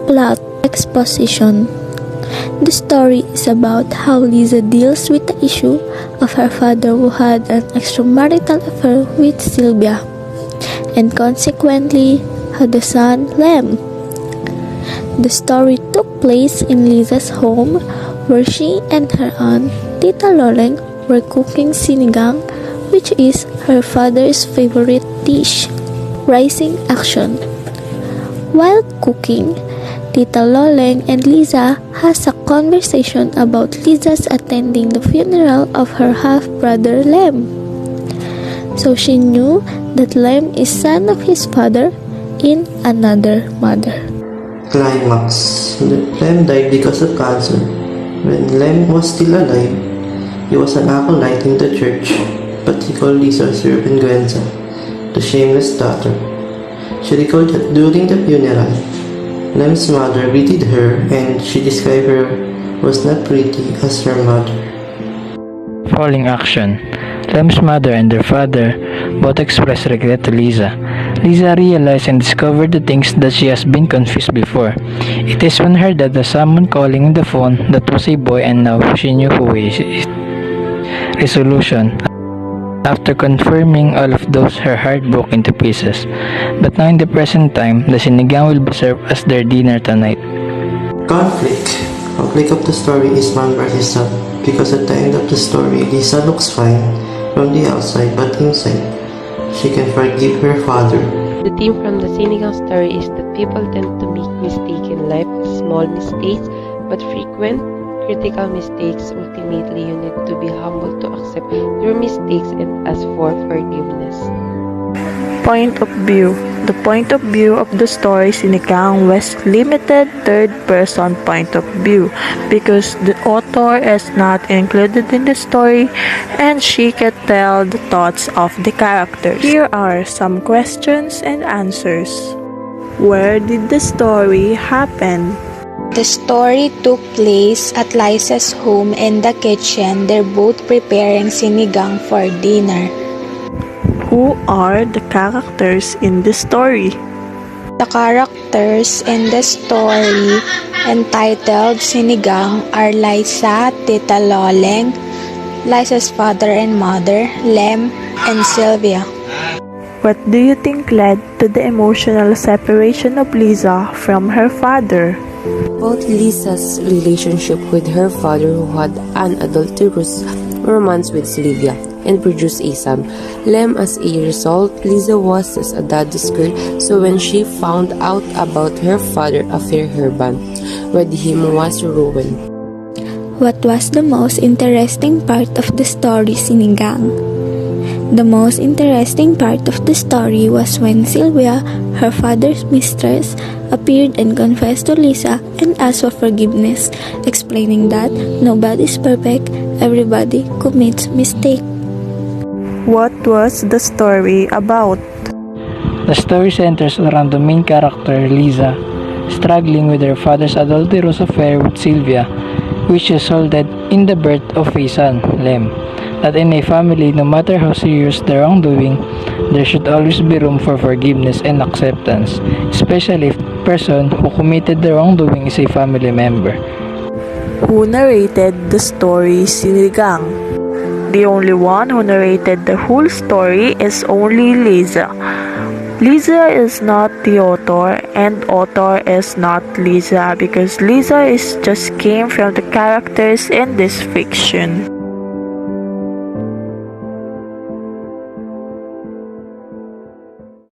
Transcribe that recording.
Plot exposition. The story is about how Lisa deals with the issue of her father who had an extramarital affair with Sylvia, and consequently had a son, Lem. The story took place in Lisa's home, where she and her aunt, Tita Loleng, were cooking sinigang, which is her father's favorite dish. Rising action. While cooking, Tita Loleng and Lisa has a conversation about Lisa's attending the funeral of her half-brother Lem. So she knew that Lem is son of his father in another mother. Climax. Lem died because of cancer. When Lem was still alive, he was an acolyte in the church, but he called Lisa Serpenguenza, the shameless daughter. She recalled that during the funeral, Lem's mother greeted her and she described her was not pretty as her mother. Falling action. Lem's mother and their father both expressed regret to Lisa. Lisa realized and discovered the things that she has been confused before. It is when her dad was someone calling on the phone that was a boy and now she knew who he is. Resolution. After confirming all of those, her heart broke into pieces. But now in the present time, the sinigang will be served as their dinner tonight. Conflict. Conflict of the story is mom versus son, because at the end of the story, Lisa looks fine from the outside, but inside, she can forgive her father. The theme from the Sinigang story is that people tend to make mistakes in life, small mistakes, but frequent, critical mistakes. Ultimately, you need to be humble to accept your mistakes and ask for forgiveness. Point of view. The point of view of the story Sinigang was limited third-person point of view because the author is not included in the story and she can tell the thoughts of the characters. Here are some questions and answers. Where did the story happen? The story took place at Liza's home in the kitchen. They're both preparing sinigang for dinner. Who are the characters in the story? The characters in the story entitled Sinigang are Liza, Tita Loleng, Liza's father and mother, Lem, and Sylvia. What do you think led to the emotional separation of Lisa from her father? Both Lisa's relationship with her father, who had an adulterous romance with Sylvia and produced a son, Lem. As a result, Lisa was a daddy's girl, so when she found out about her father's affair, her bond with him was ruined. What was the most interesting part of the story Sinigang? The most interesting part of the story was when Sylvia, her father's mistress, appeared and confessed to Lisa and asked for forgiveness, explaining that nobody's perfect, everybody commits mistakes. What was the story about? The story centers around the main character, Lisa, struggling with her father's adulterous affair with Sylvia, which resulted in the birth of a son, Lem. That in a family, no matter how serious the wrongdoing, there should always be room for forgiveness and acceptance, especially if the person who committed the wrongdoing is a family member. Who narrated the story Sinigang? The only one who narrated the whole story is only Lisa. Lisa is not the author and author is not Lisa because Lisa is just came from the characters in this fiction.